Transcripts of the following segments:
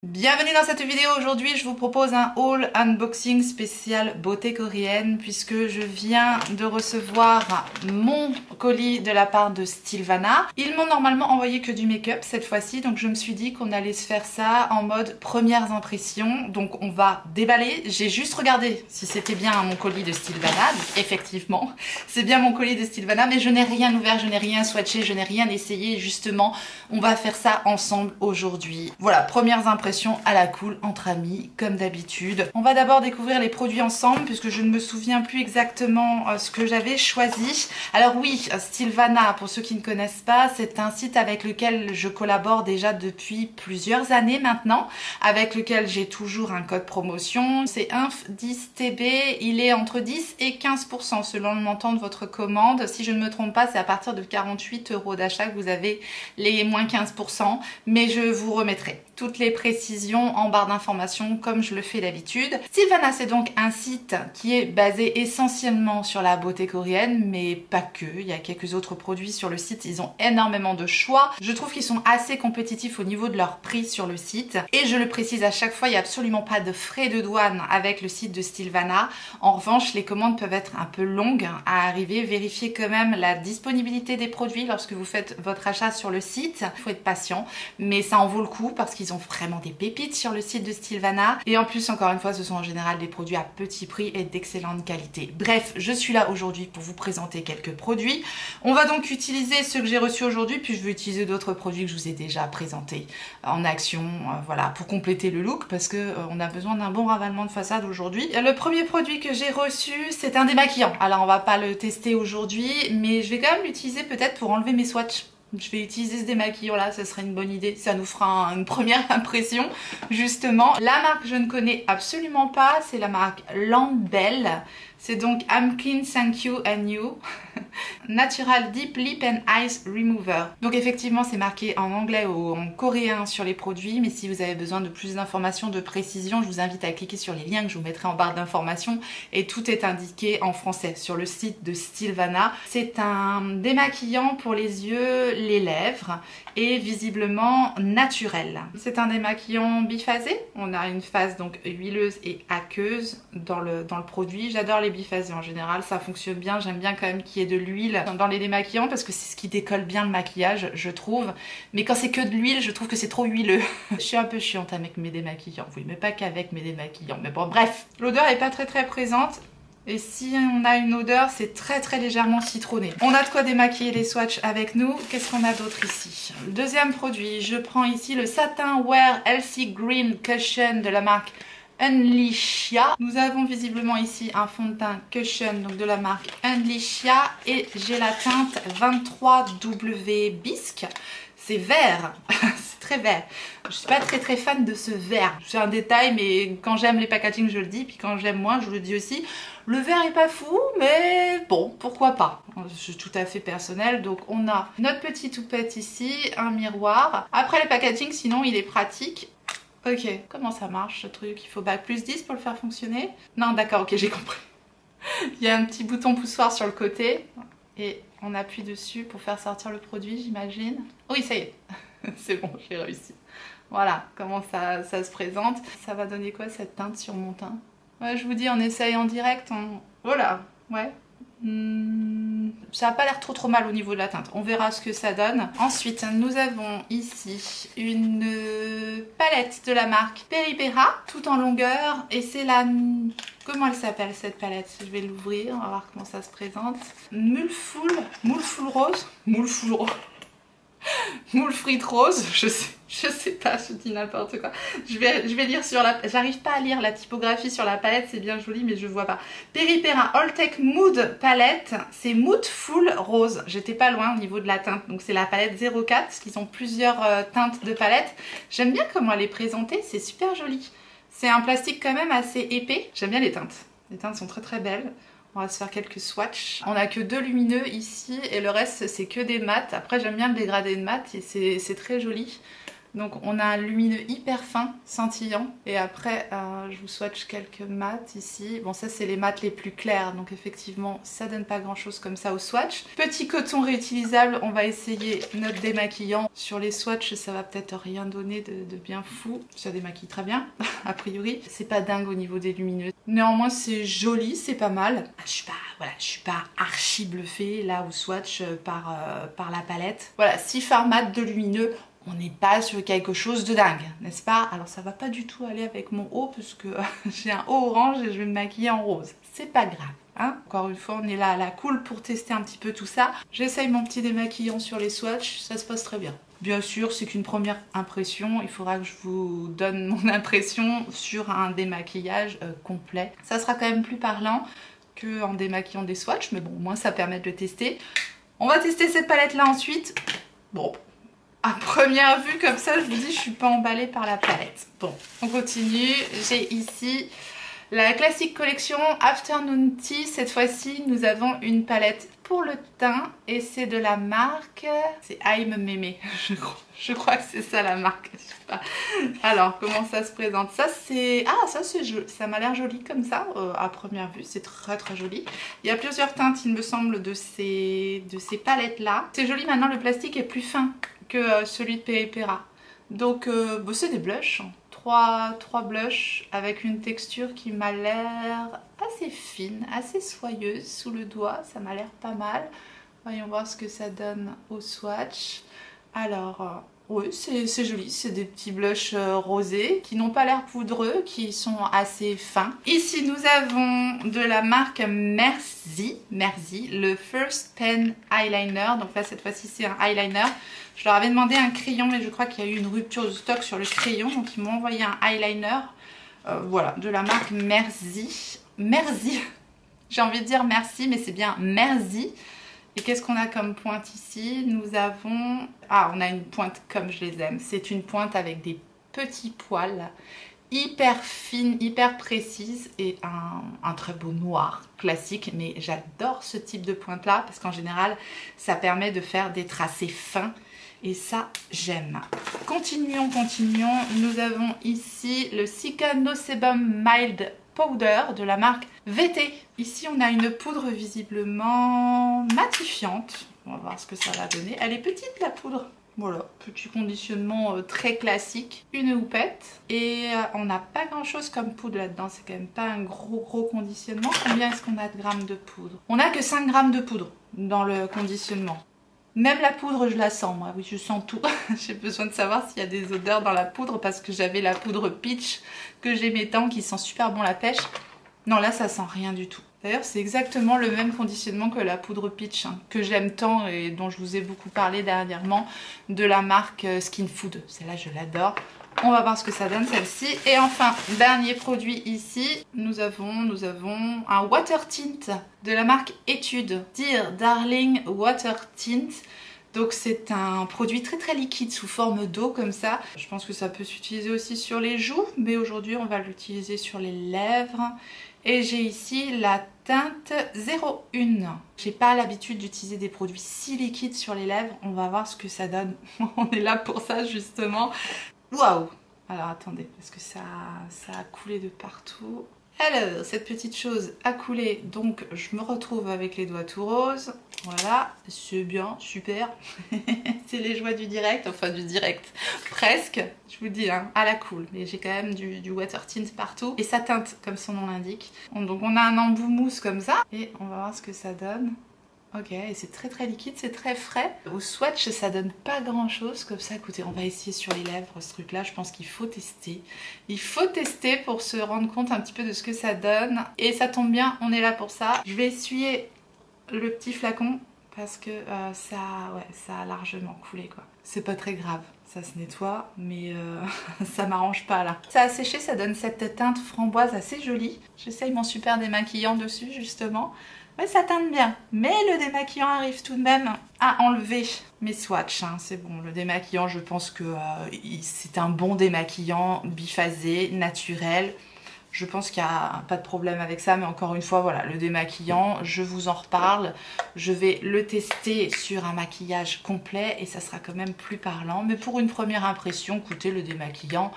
Bienvenue dans cette vidéo. Aujourd'hui je vous propose un haul unboxing spécial beauté coréenne puisque je viens de recevoir mon colis de la part de Stylevana. Ils m'ont normalement envoyé que du make-up cette fois-ci, donc je me suis dit qu'on allait se faire ça en mode premières impressions. Donc on va déballer. J'ai juste regardé si c'était bien mon colis de Stylevana. Effectivement c'est bien mon colis de Stylevana, mais je n'ai rien ouvert, je n'ai rien swatché, je n'ai rien essayé. Justement on va faire ça ensemble aujourd'hui. Voilà, premières impressions à la cool entre amis comme d'habitude. On va d'abord découvrir les produits ensemble puisque je ne me souviens plus exactement ce que j'avais choisi. Alors oui, Stylevana, pour ceux qui ne connaissent pas, c'est un site avec lequel je collabore déjà depuis plusieurs années maintenant, avec lequel j'ai toujours un code promotion. C'est INF10TB, il est entre 10 et 15% selon le montant de votre commande. Si je ne me trompe pas, c'est à partir de 48 € d'achat que vous avez les moins 15%, mais je vous remettrai toutes les précisions en barre d'informations comme je le fais d'habitude. Stylevana, c'est donc un site qui est basé essentiellement sur la beauté coréenne, mais pas que. Il y a quelques autres produits sur le site, ils ont énormément de choix. Je trouve qu'ils sont assez compétitifs au niveau de leur prix sur le site. Et je le précise à chaque fois, il n'y a absolument pas de frais de douane avec le site de Stylevana. En revanche, les commandes peuvent être un peu longues à arriver. Vérifiez quand même la disponibilité des produits lorsque vous faites votre achat sur le site. Il faut être patient, mais ça en vaut le coup parce qu'ils ont vraiment des pépites sur le site de Stylevana. Et en plus, encore une fois, ce sont en général des produits à petit prix et d'excellente qualité. Bref, je suis là aujourd'hui pour vous présenter quelques produits. On va donc utiliser ceux que j'ai reçus aujourd'hui, puis je vais utiliser d'autres produits que je vous ai déjà présentés en action, voilà, pour compléter le look, parce que on a besoin d'un bon ravalement de façade aujourd'hui. Le premier produit que j'ai reçu, c'est un démaquillant. Alors, on va pas le tester aujourd'hui, mais je vais quand même l'utiliser peut-être pour enlever mes swatchs. Je vais utiliser ce démaquillant là, ce serait une bonne idée, ça nous fera une première impression justement. La marque je ne connais absolument pas, c'est la marque Landbell. C'est donc I'm Clean Thank You and You Natural Deep Lip and Eyes Remover. Donc effectivement c'est marqué en anglais ou en coréen sur les produits, mais si vous avez besoin de plus d'informations, de précision, je vous invite à cliquer sur les liens que je vous mettrai en barre d'informations et tout est indiqué en français sur le site de Stylevana. C'est un démaquillant pour les yeux, les lèvres et visiblement naturel. C'est un démaquillant biphasé, on a une phase donc huileuse et aqueuse dans le produit. J'adore les biphasés en général, ça fonctionne bien, j'aime bien quand même qu'il y ait de l'huile dans les démaquillants parce que c'est ce qui décolle bien le maquillage je trouve, mais quand c'est que de l'huile je trouve que c'est trop huileux. Je suis un peu chiante avec mes démaquillants, oui, mais pas qu'avec mes démaquillants, mais bon bref. L'odeur est pas très présente. Et si on a une odeur, c'est très légèrement citronné. On a de quoi démaquiller les swatchs avec nous. Qu'est-ce qu'on a d'autre ici? Le deuxième produit, je prends ici le Satin Wear Healthy Green Cushion de la marque Unleashia. Nous avons visiblement ici un fond de teint cushion donc de la marque Unleashia et j'ai la teinte 23W Bisque. C'est vert, c'est très vert. Je suis pas très fan de ce vert. C'est un détail, mais quand j'aime les packaging, je le dis, puis quand j'aime moins, je le dis aussi. Le vert est pas fou, mais bon, pourquoi pas. C'est tout à fait personnel. Donc on a notre petite toupette ici, un miroir. Après le packaging, sinon il est pratique. Ok, comment ça marche ce truc? Il faut bac plus 10 pour le faire fonctionner? Non, d'accord, ok, j'ai compris. Il y a un petit bouton poussoir sur le côté et on appuie dessus pour faire sortir le produit, j'imagine. Oui, ça y est, c'est bon, j'ai réussi. Voilà comment ça se présente. Ça va donner quoi cette teinte sur mon teint? Ouais, je vous dis, on essaye en direct. Voilà, ouais. Ça n'a pas l'air trop mal au niveau de la teinte. On verra ce que ça donne. Ensuite, nous avons ici une palette de la marque Peripera, tout en longueur. Et c'est la... Comment elle s'appelle cette palette? Je vais l'ouvrir, on va voir comment ça se présente. Mouleful rose. Mouleful rose. Moule frite rose, je sais pas, je dis n'importe quoi. Je vais lire sur la... J'arrive pas à lire la typographie sur la palette, c'est bien joli mais je vois pas. Peripera All Tech Mood Palette, c'est Mood Full Rose. J'étais pas loin au niveau de la teinte, donc c'est la palette 04, parce qu'ils ont plusieurs teintes de palette. J'aime bien comment elle est présentée, c'est super joli. C'est un plastique quand même assez épais. J'aime bien les teintes. Les teintes sont très belles. On va se faire quelques swatchs. On a que 2 lumineux ici et le reste c'est que des mats. Après j'aime bien le dégradé de mat et c'est très joli. Donc on a un lumineux hyper fin, scintillant. Et après, je vous swatch quelques mats ici. Bon, ça c'est les mats les plus clairs, donc effectivement ça donne pas grand chose comme ça au swatch. Petit coton réutilisable, on va essayer notre démaquillant. Sur les swatchs, ça va peut-être rien donner de bien fou. Ça démaquille très bien, a priori. C'est pas dingue au niveau des lumineux. Néanmoins c'est joli, c'est pas mal. Je suis pas archi bluffée là au swatch par la palette. Voilà, 6 fards mat de lumineux. On n'est pas sur quelque chose de dingue, n'est-ce pas? Alors ça va pas du tout aller avec mon haut parce que j'ai un haut orange et je vais me maquiller en rose. C'est pas grave, hein? Encore une fois, on est là à la cool pour tester un petit peu tout ça. J'essaye mon petit démaquillant sur les swatchs, ça se passe très bien. Bien sûr, c'est qu'une première impression. Il faudra que je vous donne mon impression sur un démaquillage complet. Ça sera quand même plus parlant qu'en démaquillant des swatchs, mais bon, au moins ça permet de le tester. On va tester cette palette là ensuite. Bon, à première vue comme ça, je vous dis, je suis pas emballée par la palette. Bon, on continue. J'ai ici la classique collection Afternoon Tea. Cette fois-ci, nous avons une palette pour le teint et c'est de la marque... C'est I'm Mémé, je crois que c'est ça la marque. Je sais pas. Alors, comment ça se présente? Ça, c'est... Ah, ça m'a l'air joli comme ça, à première vue. C'est très très joli. Il y a plusieurs teintes, il me semble, de ces palettes-là. C'est joli, maintenant le plastique est plus fin que celui de Peripera. Donc bon, c'est des blushs, 3 blushs avec une texture qui m'a l'air assez fine, assez soyeuse sous le doigt, ça m'a l'air pas mal. Voyons voir ce que ça donne au swatch. Alors oui, c'est joli, c'est des petits blushs rosés qui n'ont pas l'air poudreux, qui sont assez fins. Ici nous avons de la marque Merci, le First Pen Eyeliner. Donc là cette fois-ci c'est un eyeliner. Je leur avais demandé un crayon mais je crois qu'il y a eu une rupture de stock sur le crayon. Donc ils m'ont envoyé un eyeliner. Voilà, de la marque Merci. J'ai envie de dire merci mais c'est bien Merci. Et qu'est-ce qu'on a comme pointe ici? Nous avons... Ah, on a une pointe comme je les aime. C'est une pointe avec des petits poils, hyper fine, hyper précise et un très beau noir classique. Mais j'adore ce type de pointe là parce qu'en général, ça permet de faire des tracés fins. Et ça, j'aime. Continuons. Nous avons ici le Cica No Sebum Mild Powder de la marque VT. Ici, on a une poudre visiblement matifiante. On va voir ce que ça va donner. Elle est petite, la poudre. Voilà, petit conditionnement très classique. Une houppette. Et on n'a pas grand-chose comme poudre là-dedans. C'est quand même pas un gros conditionnement. Combien est-ce qu'on a de grammes de poudre? On n'a que 5 grammes de poudre dans le conditionnement. Même la poudre, je la sens, moi. Oui, je sens tout. J'ai besoin de savoir s'il y a des odeurs dans la poudre parce que j'avais la poudre peach que j'aimais tant, qui sent super bon la pêche. Non, là, ça sent rien du tout. D'ailleurs, c'est exactement le même conditionnement que la poudre peach, hein, que j'aime tant et dont je vous ai beaucoup parlé dernièrement, de la marque Skin Food. Celle-là, je l'adore. On va voir ce que ça donne celle-ci. Et enfin, dernier produit ici, nous avons un Water Tint de la marque Etude. Dear Darling Water Tint. Donc c'est un produit très liquide sous forme d'eau comme ça. Je pense que ça peut s'utiliser aussi sur les joues, mais aujourd'hui on va l'utiliser sur les lèvres. Et j'ai ici la teinte 01. J'ai pas l'habitude d'utiliser des produits si liquides sur les lèvres. On va voir ce que ça donne. On est là pour ça justement. Waouh! Alors attendez, parce que ça a coulé de partout. Alors, cette petite chose a coulé, donc je me retrouve avec les doigts tout roses. Voilà, c'est bien, super. C'est les joies du direct, enfin du direct, presque. Je vous dis, hein, à la cool. Mais j'ai quand même du water tint partout. Et ça teinte, comme son nom l'indique. Donc on a un embout mousse comme ça. Et on va voir ce que ça donne. Ok, et c'est très liquide, c'est très frais. Au swatch, ça donne pas grand chose comme ça. Écoutez, on va essayer sur les lèvres ce truc là. Je pense qu'il faut tester. Il faut tester pour se rendre compte un petit peu de ce que ça donne. Et ça tombe bien, on est là pour ça. Je vais essuyer le petit flacon parce que ça a largement coulé quoi. C'est pas très grave, ça se nettoie, mais ça m'arrange pas là. Ça a séché, ça donne cette teinte framboise assez jolie. J'essaye mon super démaquillant dessus justement. Ouais, ça teinte bien, mais le démaquillant arrive tout de même à enlever mes swatchs, hein. C'est bon, le démaquillant, je pense que c'est un bon démaquillant biphasé, naturel. Je pense qu'il n'y a pas de problème avec ça, mais encore une fois, voilà, le démaquillant, je vous en reparle. Je vais le tester sur un maquillage complet et ça sera quand même plus parlant. Mais pour une première impression, écoutez, le démaquillant,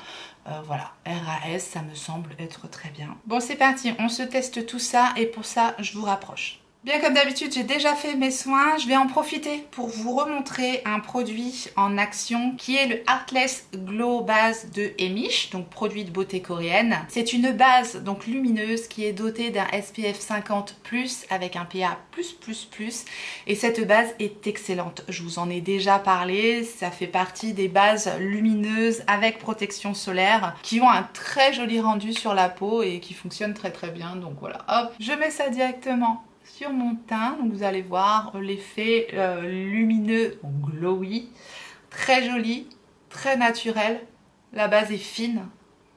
voilà, RAS, ça me semble être très bien. Bon, c'est parti, on se teste tout ça et pour ça, je vous rapproche. Bien comme d'habitude, j'ai déjà fait mes soins. Je vais en profiter pour vous remontrer un produit en action qui est le Heartless Glow Base de Emish, donc produit de beauté coréenne. C'est une base donc lumineuse qui est dotée d'un SPF 50+ avec un PA+++, et cette base est excellente. Je vous en ai déjà parlé, ça fait partie des bases lumineuses avec protection solaire qui ont un très joli rendu sur la peau et qui fonctionnent très très bien. Donc voilà, hop, je mets ça directement sur mon teint, donc vous allez voir l'effet lumineux, glowy, très joli, très naturel. La base est fine,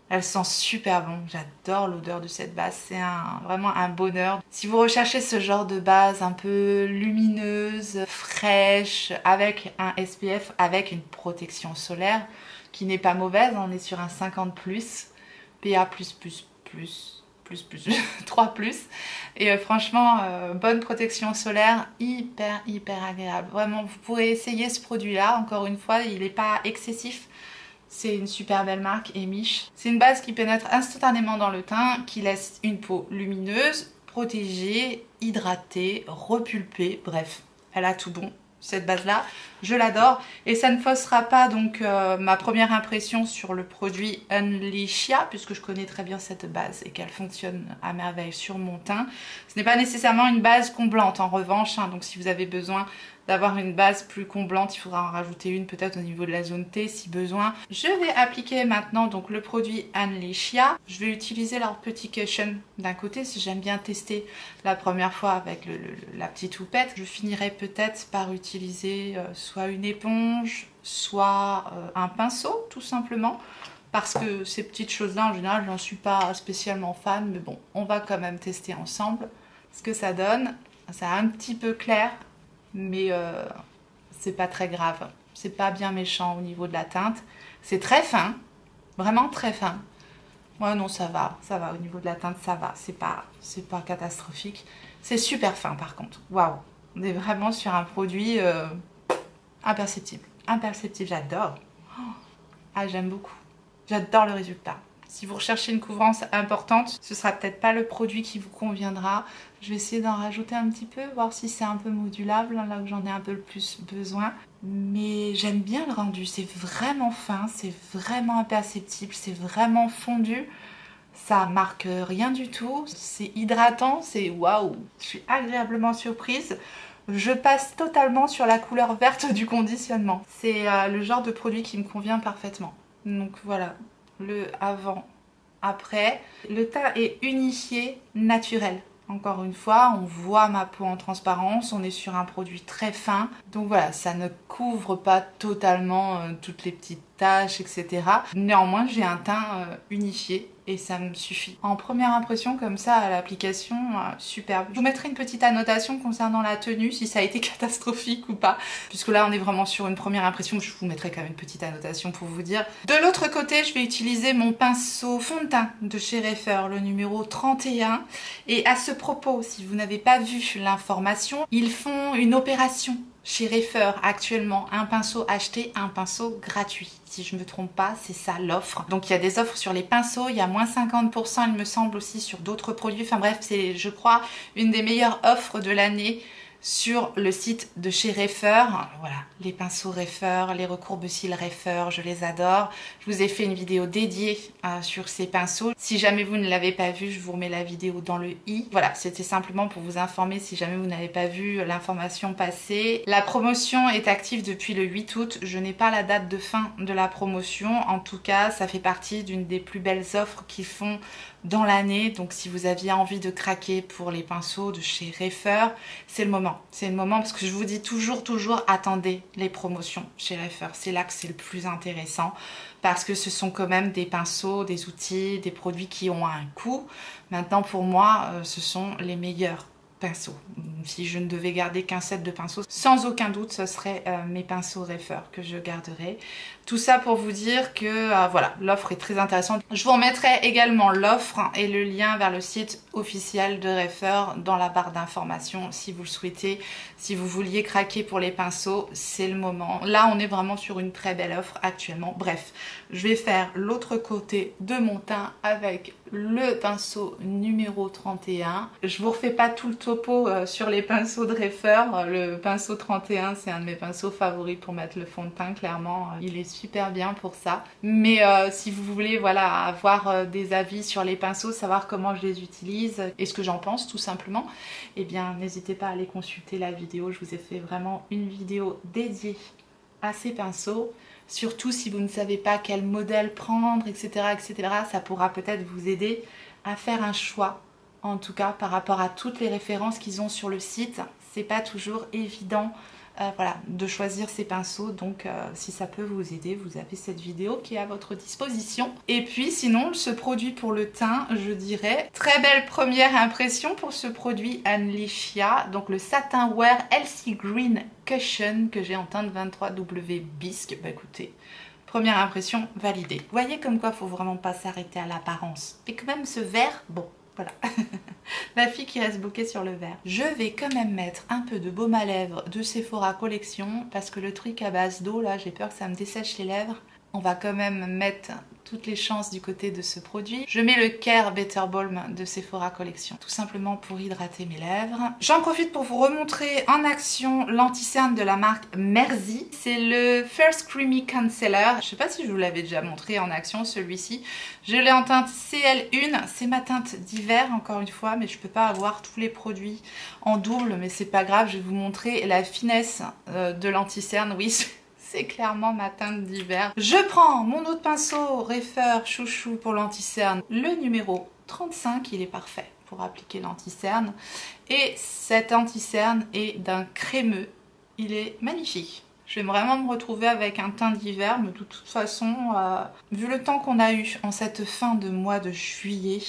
elle sent super bon, j'adore l'odeur de cette base, c'est vraiment un bonheur. Si vous recherchez ce genre de base un peu lumineuse, fraîche, avec un SPF, avec une protection solaire qui n'est pas mauvaise, on est sur un 50+, PA+++, 3+, et franchement bonne protection solaire, hyper agréable. Vraiment, vous pourrez essayer ce produit là, encore une fois, il n'est pas excessif. C'est une super belle marque, Emish. C'est une base qui pénètre instantanément dans le teint, qui laisse une peau lumineuse, protégée, hydratée, repulpée, bref, elle a tout bon. Cette base là, je l'adore et ça ne faussera pas donc ma première impression sur le produit Unleashia, puisque je connais très bien cette base et qu'elle fonctionne à merveille sur mon teint. Ce n'est pas nécessairement une base comblante en revanche, hein, donc si vous avez besoin d'avoir une base plus comblante, il faudra en rajouter une peut-être au niveau de la zone T si besoin. Je vais appliquer maintenant donc le produit Unleashia. Je vais utiliser leur petit cushion d'un côté, si j'aime bien tester la première fois avec la petite houppette. Je finirai peut-être par utiliser soit une éponge, soit un pinceau tout simplement. Parce que ces petites choses-là, en général, j'en suis pas spécialement fan, mais bon, on va quand même tester ensemble ce que ça donne. C'est un petit peu clair, mais c'est pas très grave, c'est pas bien méchant au niveau de la teinte, c'est très fin, vraiment très fin. Ouais, non, ça va au niveau de la teinte, ça va, c'est pas catastrophique, c'est super fin par contre. Waouh, on est vraiment sur un produit imperceptible, j'adore. Ah, j'aime beaucoup, j'adore le résultat. Si vous recherchez une couvrance importante, ce sera peut-être pas le produit qui vous conviendra. Je vais essayer d'en rajouter un petit peu, voir si c'est un peu modulable, là où j'en ai un peu le plus besoin. Mais j'aime bien le rendu, c'est vraiment fin, c'est vraiment imperceptible, c'est vraiment fondu. Ça marque rien du tout, c'est hydratant, c'est waouh. Je suis agréablement surprise. Je passe totalement sur la couleur verte du conditionnement. C'est le genre de produit qui me convient parfaitement. Donc voilà. Le avant, après. Le teint est unifié, naturel. Encore une fois, on voit ma peau en transparence, on est sur un produit très fin. Donc voilà, ça ne couvre pas totalement toutes les petites taches, etc. Néanmoins, j'ai un teint unifié et ça me suffit. En première impression, comme ça, à l'application, superbe. Je vous mettrai une petite annotation concernant la tenue, si ça a été catastrophique ou pas. Puisque là, on est vraiment sur une première impression. Je vous mettrai quand même une petite annotation pour vous dire. De l'autre côté, je vais utiliser mon pinceau fond de teint de chez Reifer, le numéro 31. Et à ce propos, si vous n'avez pas vu l'information, ils font une opération chez Reifer actuellement, un pinceau acheté, un pinceau gratuit. Si je ne me trompe pas, c'est ça l'offre. Donc il y a des offres sur les pinceaux, il y a moins 50% il me semble aussi sur d'autres produits. Enfin bref, c'est je crois une des meilleures offres de l'année sur le site de chez Reifer. Voilà, les pinceaux Reifer, les recourbe-cils Reifer, je les adore. Je vous ai fait une vidéo dédiée sur ces pinceaux. Si jamais vous ne l'avez pas vu, je vous remets la vidéo dans le i. Voilà, c'était simplement pour vous informer si jamais vous n'avez pas vu l'information passer. La promotion est active depuis le 8 août. Je n'ai pas la date de fin de la promotion. En tout cas, ça fait partie d'une des plus belles offres qu'ils font dans l'année. Donc si vous aviez envie de craquer pour les pinceaux de chez Reifer, c'est le moment. C'est le moment parce que je vous dis toujours attendez les promotions chez Reifer. C'est là que c'est le plus intéressant parce que ce sont quand même des pinceaux, des outils, des produits qui ont un coût. Maintenant pour moi, ce sont les meilleurs pinceaux. Si je ne devais garder qu'un set de pinceaux, sans aucun doute ce serait mes pinceaux Reifer que je garderais. Tout ça pour vous dire que voilà, l'offre est très intéressante. Je vous remettrai également l'offre et le lien vers le site officiel de Refer dans la barre d'informations si vous le souhaitez. Si vous vouliez craquer pour les pinceaux, c'est le moment. Là, on est vraiment sur une très belle offre actuellement. Bref, je vais faire l'autre côté de mon teint avec le pinceau numéro 31. Je vous refais pas tout le topo sur les pinceaux de Refer. Le pinceau 31, c'est un de mes pinceaux favoris pour mettre le fond de teint, clairement. Il est super bien pour ça. Mais si vous voulez voilà, avoir des avis sur les pinceaux, savoir comment je les utilise et ce que j'en pense tout simplement, eh bien n'hésitez pas à aller consulter la vidéo. Je vous ai fait vraiment une vidéo dédiée à ces pinceaux. Surtout si vous ne savez pas quel modèle prendre, etc., etc. Ça pourra peut-être vous aider à faire un choix. En tout cas, par rapport à toutes les références qu'ils ont sur le site, c'est pas toujours évident voilà, de choisir ces pinceaux. Donc si ça peut vous aider, vous avez cette vidéo qui est à votre disposition. Et puis sinon, ce produit pour le teint, je dirais, très belle première impression pour ce produit Anlichia. Donc le Satin Wear LC Green Cushion que j'ai en teinte 23W Bisque. Bah écoutez, première impression validée. Vous voyez comme quoi il faut vraiment pas s'arrêter à l'apparence. Et quand même ce vert, bon, voilà. La fille qui reste bloquée sur le vert. Je vais quand même mettre un peu de baume à lèvres de Sephora Collection parce que le truc à base d'eau là, j'ai peur que ça me dessèche les lèvres. On va quand même mettre toutes les chances du côté de ce produit. Je mets le Care Better Balm de Sephora Collection, tout simplement pour hydrater mes lèvres. J'en profite pour vous remontrer en action l'anti-cerne de la marque Merci. C'est le First Creamy Concealer. Je sais pas si je vous l'avais déjà montré en action celui-ci. Je l'ai en teinte CL1, c'est ma teinte d'hiver encore une fois, mais je peux pas avoir tous les produits en double, mais c'est pas grave, je vais vous montrer la finesse de l'anti-cerne, oui. C'est clairement ma teinte d'hiver. Je prends mon autre pinceau Refer Chouchou pour l'anti-cerne, le numéro 35, il est parfait pour appliquer l'anti-cerne. Et cet anti-cerne est d'un crémeux, il est magnifique. Je vais vraiment me retrouver avec un teint d'hiver, mais de toute façon, vu le temps qu'on a eu en cette fin de mois de juillet,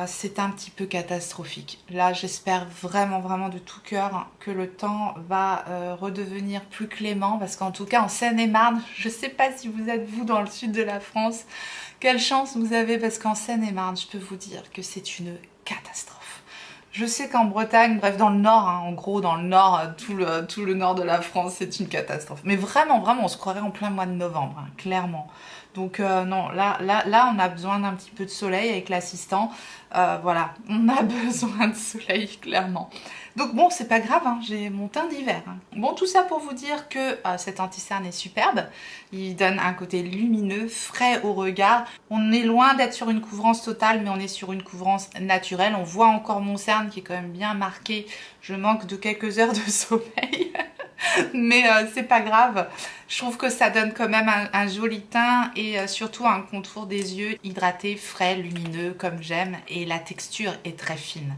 c'est un petit peu catastrophique. Là, j'espère vraiment de tout cœur que le temps va redevenir plus clément parce qu'en tout cas en Seine-et-Marne, je sais pas si vous êtes vous dans le sud de la France, quelle chance vous avez parce qu'en Seine-et-Marne, je peux vous dire que c'est une catastrophe. Je sais qu'en Bretagne, bref dans le nord, hein, en gros dans le nord, tout le nord de la France, c'est une catastrophe. Mais vraiment, on se croirait en plein mois de novembre, hein, clairement. Donc non, là on a besoin d'un petit peu de soleil avec l'assistant. Voilà, on a besoin de soleil, clairement. Donc bon, c'est pas grave, hein, j'ai mon teint d'hiver. Hein. Bon, tout ça pour vous dire que cet anti-cerne est superbe. Il donne un côté lumineux, frais au regard. On est loin d'être sur une couvrance totale, mais on est sur une couvrance naturelle. On voit encore mon cerne qui est quand même bien marqué. Je manque de quelques heures de sommeil. Mais c'est pas grave, je trouve que ça donne quand même un joli teint et surtout un contour des yeux hydraté, frais, lumineux comme j'aime et la texture est très fine.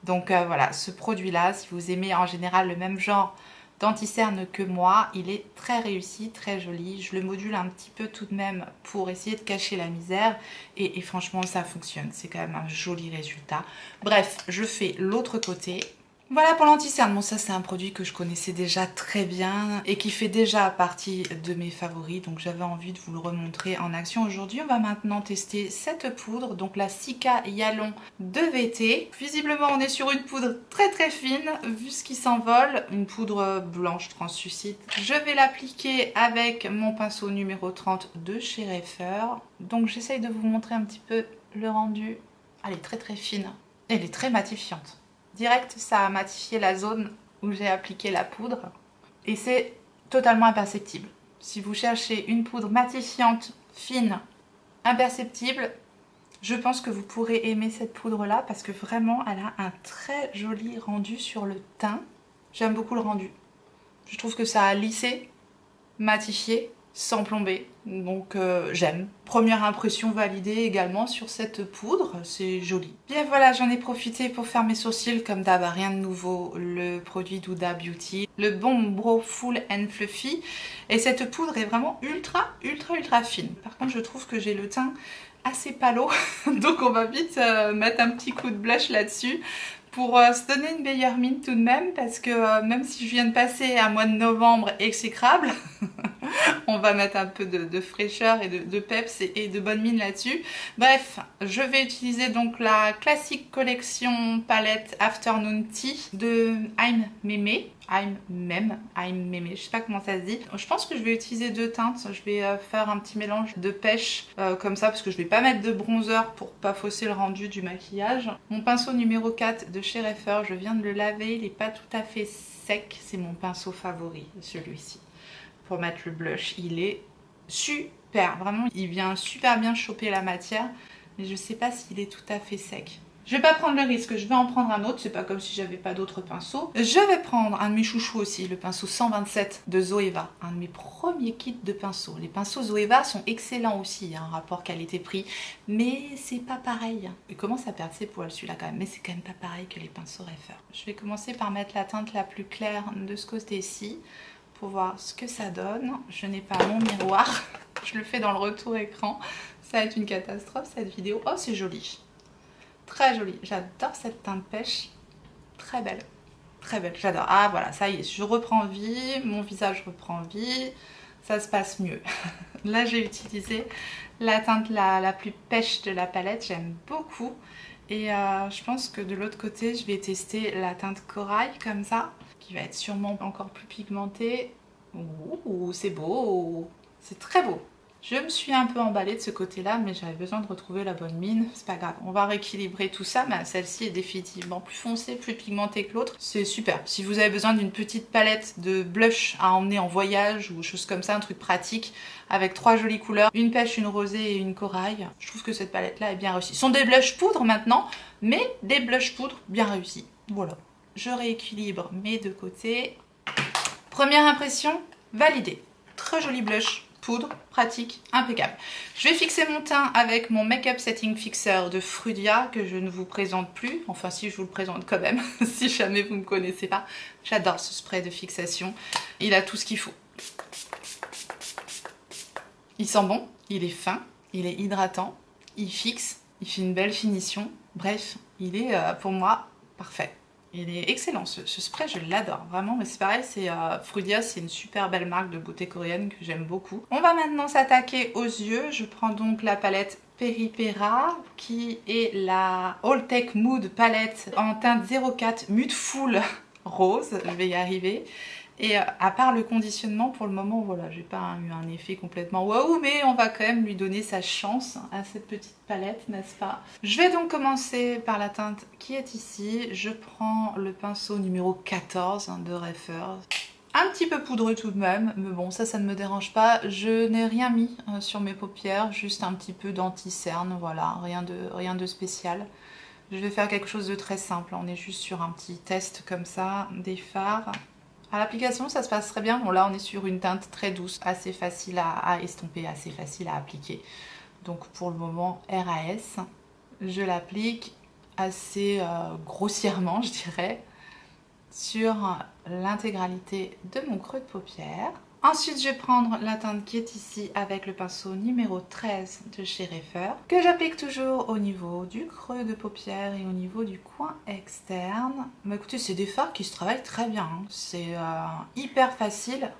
Donc voilà, ce produit là, si vous aimez en général le même genre d'anti-cerne que moi, il est très réussi, très joli. Je le module un petit peu tout de même pour essayer de cacher la misère et franchement ça fonctionne, c'est quand même un joli résultat. Bref, je fais l'autre côté. Voilà pour l'anti-cerne. Bon, ça c'est un produit que je connaissais déjà très bien et qui fait déjà partie de mes favoris, donc j'avais envie de vous le remontrer en action aujourd'hui. On va maintenant tester cette poudre, donc la Cica Yalon de VT. Visiblement on est sur une poudre très fine vu ce qui s'envole, une poudre blanche translucide. Je vais l'appliquer avec mon pinceau numéro 30 de chez Refer. Donc j'essaye de vous montrer un petit peu le rendu. Elle est très fine, elle est très matifiante. Direct, ça a matifié la zone où j'ai appliqué la poudre et c'est totalement imperceptible. Si vous cherchez une poudre matifiante, fine, imperceptible, je pense que vous pourrez aimer cette poudre-là parce que vraiment, elle a un très joli rendu sur le teint. J'aime beaucoup le rendu. Je trouve que ça a lissé, matifié, sans plomber. Donc j'aime. Première impression validée également sur cette poudre, c'est joli. Bien voilà, j'en ai profité pour faire mes sourcils comme d'hab, rien de nouveau, le produit d'Huda Beauty, le Bomb Brow Full and Fluffy. Et cette poudre est vraiment ultra fine. Par contre je trouve que j'ai le teint assez pâle, donc on va vite mettre un petit coup de blush là-dessus pour se donner une meilleure mine tout de même, parce que même si je viens de passer un mois de novembre exécrable, On va mettre un peu de fraîcheur et de peps et de bonne mine là-dessus. Bref, je vais utiliser donc la classique collection palette Afternoon Tea de I'm Meme. I'm Meme, je sais pas comment ça se dit. Je pense que je vais utiliser deux teintes. Je vais faire un petit mélange de pêche comme ça parce que je vais pas mettre de bronzer pour pas fausser le rendu du maquillage. Mon pinceau numéro 4 de chez Refer, je viens de le laver, il est pas tout à fait sec. C'est mon pinceau favori, celui-ci. Pour mettre le blush, il est super, vraiment il vient super bien choper la matière, mais je sais pas s'il est tout à fait sec. Je vais pas prendre le risque, je vais en prendre un autre, c'est pas comme si j'avais pas d'autres pinceaux. Je vais prendre un de mes chouchous aussi, le pinceau 127 de Zoeva, un de mes premiers kits de pinceaux. Les pinceaux Zoeva sont excellents aussi, hein, rapport qualité-prix, mais c'est pas pareil. Il commence à perdre ses poils celui-là quand même, mais c'est quand même pas pareil que les pinceaux Refer. Je vais commencer par mettre la teinte la plus claire de ce côté-ci, pour voir ce que ça donne. Je n'ai pas mon miroir, je le fais dans le retour écran. Ça va être une catastrophe cette vidéo. Oh, c'est joli, très joli. J'adore cette teinte pêche, très belle, j'adore. Ah voilà, ça y est, je reprends vie, mon visage reprend vie, ça se passe mieux. Là j'ai utilisé la teinte la plus pêche de la palette, j'aime beaucoup. Et je pense que de l'autre côté je vais tester la teinte corail comme ça, qui va être sûrement encore plus pigmentée. Ouh, c'est beau, c'est très beau. Je me suis un peu emballée de ce côté-là, mais j'avais besoin de retrouver la bonne mine. C'est pas grave, on va rééquilibrer tout ça, mais celle-ci est définitivement plus foncée, plus pigmentée que l'autre. C'est super. Si vous avez besoin d'une petite palette de blush à emmener en voyage ou choses comme ça, un truc pratique, avec 3 jolies couleurs, une pêche, une rosée et une corail, je trouve que cette palette-là est bien réussie. Ce sont des blushs poudre maintenant, mais des blushs poudre bien réussis. Voilà. Je rééquilibre mes deux côtés. Première impression, validée. Très joli blush, poudre, pratique, impeccable. Je vais fixer mon teint avec mon Make-up Setting Fixer de Frudia, que je ne vous présente plus. Enfin si, je vous le présente quand même, si jamais vous ne me connaissez pas. J'adore ce spray de fixation. Il a tout ce qu'il faut. Il sent bon, il est fin, il est hydratant, il fixe, il fait une belle finition. Bref, il est pour moi parfait. Il est excellent, ce spray je l'adore vraiment, mais c'est pareil, Frudia, c'est une super belle marque de beauté coréenne que j'aime beaucoup. On va maintenant s'attaquer aux yeux. Je prends donc la palette Peripera qui est la All Tech Mood palette en teinte 04 Mute Full rose, je vais y arriver. Et à part le conditionnement, pour le moment, voilà, j'ai pas eu un effet complètement waouh, mais on va quand même lui donner sa chance à cette petite palette, n'est-ce pas? Je vais donc commencer par la teinte qui est ici. Je prends le pinceau numéro 14 de Refer. Un petit peu poudreux tout de même, mais bon, ça ne me dérange pas. Je n'ai rien mis sur mes paupières, juste un petit peu d'anti-cerne, voilà, rien de spécial. Je vais faire quelque chose de très simple, on est juste sur un petit test comme ça, des fards. À l'application ça se passe très bien, bon là on est sur une teinte très douce, assez facile à estomper, assez facile à appliquer. Donc pour le moment RAS, je l'applique assez grossièrement je dirais, sur l'intégralité de mon creux de paupière. Ensuite je vais prendre la teinte qui est ici avec le pinceau numéro 13 de chez Refer, que j'applique toujours au niveau du creux de paupière et au niveau du coin externe. Mais écoutez, c'est des fards qui se travaillent très bien, hein. C'est hyper facile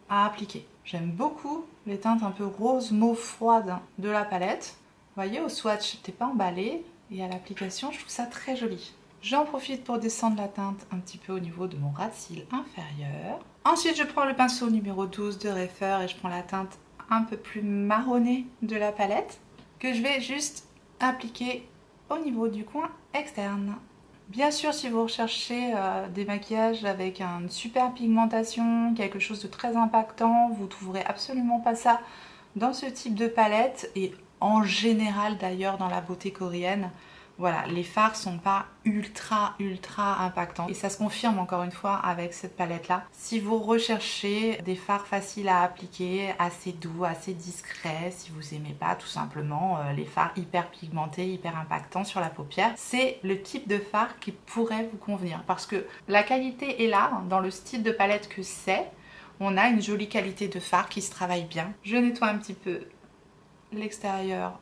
à appliquer. J'aime beaucoup les teintes un peu rose mauve froide de la palette. Vous voyez, au swatch t'es pas emballé et à l'application je trouve ça très joli. J'en profite pour descendre la teinte un petit peu au niveau de mon ras de cils inférieur. Ensuite, je prends le pinceau numéro 12 de Refer et je prends la teinte un peu plus marronnée de la palette que je vais juste appliquer au niveau du coin externe. Bien sûr, si vous recherchez des maquillages avec une super pigmentation, quelque chose de très impactant, vous ne trouverez absolument pas ça dans ce type de palette et en général d'ailleurs dans la beauté coréenne. Voilà, les fards sont pas ultra impactants et ça se confirme encore une fois avec cette palette là. Si vous recherchez des fards faciles à appliquer, assez doux, assez discrets, si vous aimez pas tout simplement les fards hyper pigmentés, hyper impactants sur la paupière, c'est le type de fard qui pourrait vous convenir parce que la qualité est là dans le style de palette que c'est. On a une jolie qualité de fard qui se travaille bien. Je nettoie un petit peu l'extérieur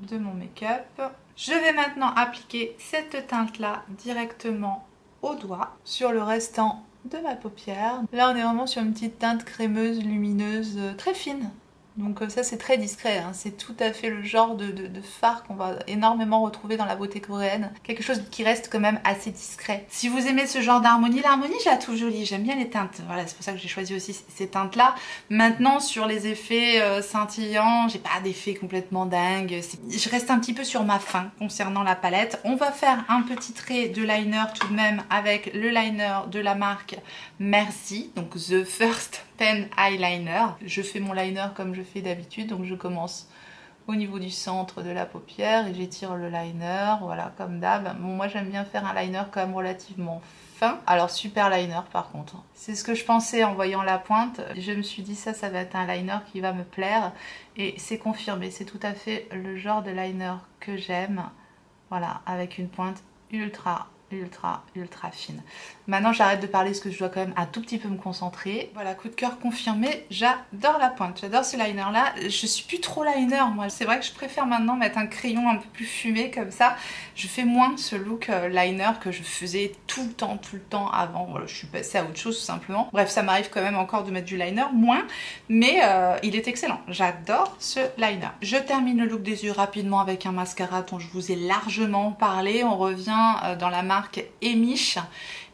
de mon make-up. Je vais maintenant appliquer cette teinte là directement au doigt sur le restant de ma paupière. Là on est vraiment sur une petite teinte crémeuse, lumineuse, très fine. Donc ça c'est très discret, hein. C'est tout à fait le genre de fard qu'on va énormément retrouver dans la beauté coréenne. Quelque chose qui reste quand même assez discret. Si vous aimez ce genre d'harmonie, l'harmonie je la trouve jolie, j'aime bien les teintes. Voilà, c'est pour ça que j'ai choisi aussi ces teintes là. Maintenant sur les effets scintillants, j'ai pas d'effet complètement dingue. Je reste un petit peu sur ma faim concernant la palette. On va faire un petit trait de liner tout de même avec le liner de la marque Merci, donc The First Pen Eyeliner. Je fais mon liner comme je fais d'habitude, donc je commence au niveau du centre de la paupière et j'étire le liner, voilà, comme d'hab. Bon, moi j'aime bien faire un liner quand même relativement fin. Alors super liner par contre. C'est ce que je pensais en voyant la pointe. Je me suis dit ça va être un liner qui va me plaire et c'est confirmé. C'est tout à fait le genre de liner que j'aime. Voilà, avec une pointe ultra fine. Maintenant j'arrête de parler parce que je dois quand même un tout petit peu me concentrer. Voilà, coup de cœur confirmé, j'adore la pointe, j'adore ce liner là. Je suis plus trop liner moi, c'est vrai que je préfère maintenant mettre un crayon un peu plus fumé comme ça. Je fais moins ce look liner que je faisais tout le temps avant. Voilà, je suis passée à autre chose tout simplement. Bref, ça m'arrive quand même encore de mettre du liner, moins, mais il est excellent. J'adore ce liner. Je termine le look des yeux rapidement avec un mascara dont je vous ai largement parlé. On revient dans la marque Emish.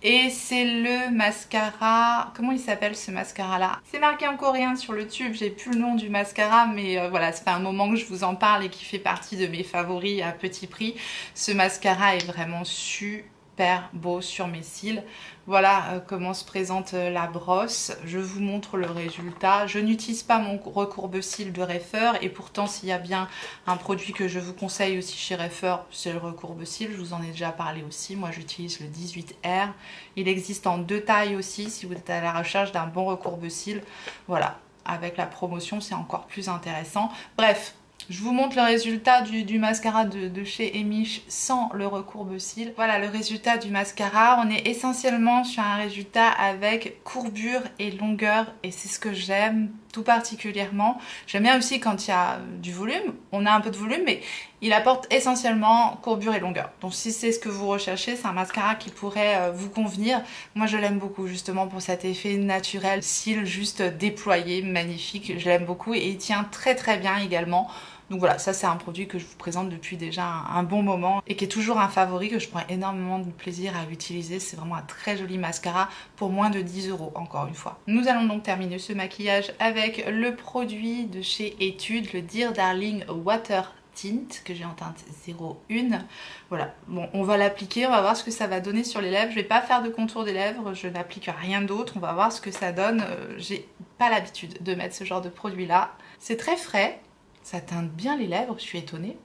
Et c'est le mascara, comment il s'appelle ce mascara là? C'est marqué en coréen sur le tube, j'ai plus le nom du mascara, mais voilà, ça fait un moment que je vous en parle et qui fait partie de mes favoris à petit prix. Ce mascara est vraiment super beau sur mes cils. Voilà comment se présente la brosse. Je vous montre le résultat. Je n'utilise pas mon recourbe-cils de Reifer et pourtant s'il y a bien un produit que je vous conseille aussi chez Reifer, c'est le recourbe-cils. Je vous en ai déjà parlé aussi. Moi j'utilise le 18R. Il existe en 2 tailles aussi si vous êtes à la recherche d'un bon recourbe-cils. Voilà, avec la promotion c'est encore plus intéressant. Bref. Je vous montre le résultat du mascara de chez Emish sans le recourbe-cils. Voilà le résultat du mascara. On est essentiellement sur un résultat avec courbure et longueur et c'est ce que j'aime tout particulièrement. J'aime bien aussi quand il y a du volume. On a un peu de volume mais il apporte essentiellement courbure et longueur. Donc si c'est ce que vous recherchez, c'est un mascara qui pourrait vous convenir. Moi je l'aime beaucoup justement pour cet effet naturel, cils juste déployé, magnifique. Je l'aime beaucoup et il tient très bien également. Donc voilà, ça c'est un produit que je vous présente depuis déjà un bon moment et qui est toujours un favori que je prends énormément de plaisir à utiliser. C'est vraiment un très joli mascara pour moins de 10 € encore une fois. Nous allons donc terminer ce maquillage avec le produit de chez Etude, le Dear Darling Water Tint que j'ai en teinte 01. Voilà, bon on va l'appliquer, on va voir ce que ça va donner sur les lèvres. Je vais pas faire de contour des lèvres, je n'applique rien d'autre, on va voir ce que ça donne. J'ai pas l'habitude de mettre ce genre de produit là. C'est très frais. Ça teinte bien les lèvres, je suis étonnée.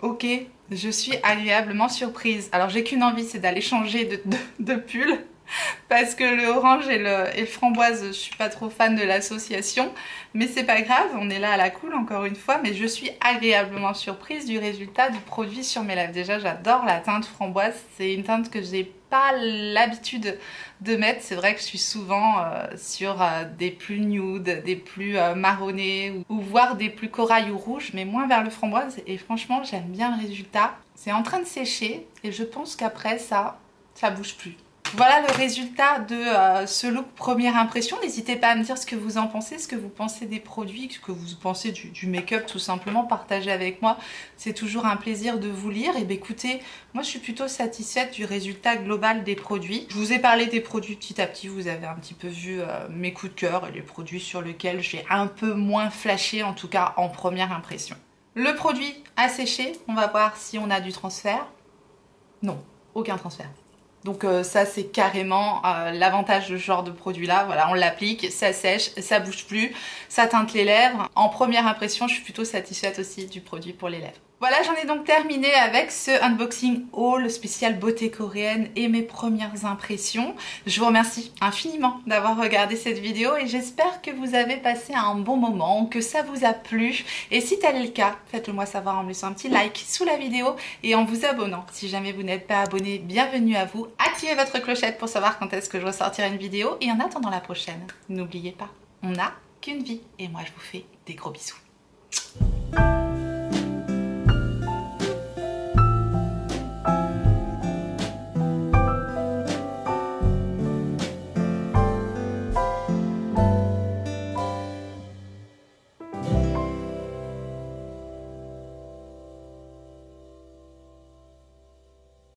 Ok, je suis agréablement surprise. Alors j'ai qu'une envie, c'est d'aller changer de pull. Parce que le orange et le framboise, je suis pas trop fan de l'association. Mais c'est pas grave, on est là à la cool encore une fois. Mais je suis agréablement surprise du résultat du produit sur mes lèvres. Déjà j'adore la teinte framboise, c'est une teinte que j'ai pas l'habitude de mettre. C'est vrai que je suis souvent sur des plus nude, des plus marronnés ou voire des plus corail ou rouge, mais moins vers le framboise. Et franchement j'aime bien le résultat. C'est en train de sécher et je pense qu'après ça bouge plus. Voilà le résultat de ce look première impression. N'hésitez pas à me dire ce que vous en pensez, ce que vous pensez des produits, ce que vous pensez du make-up tout simplement. Partagez avec moi, c'est toujours un plaisir de vous lire. Et bien écoutez, moi je suis plutôt satisfaite du résultat global des produits. Je vous ai parlé des produits petit à petit, vous avez un petit peu vu mes coups de cœur et les produits sur lesquels j'ai un peu moins flashé, en tout cas en première impression. Le produit a séché, on va voir si on a du transfert. Non, aucun transfert. Donc ça c'est carrément l'avantage de ce genre de produit là. Voilà, on l'applique, ça sèche, ça bouge plus, ça teinte les lèvres. En première impression, je suis plutôt satisfaite aussi du produit pour les lèvres. Voilà, j'en ai donc terminé avec ce unboxing haul spécial beauté coréenne et mes premières impressions. Je vous remercie infiniment d'avoir regardé cette vidéo et j'espère que vous avez passé un bon moment, que ça vous a plu. Et si tel est le cas, faites-le moi savoir en me laissant un petit like sous la vidéo et en vous abonnant. Si jamais vous n'êtes pas abonné, bienvenue à vous. Activez votre clochette pour savoir quand est-ce que je ressortirai une vidéo. Et en attendant la prochaine, n'oubliez pas, on n'a qu'une vie. Et moi je vous fais des gros bisous.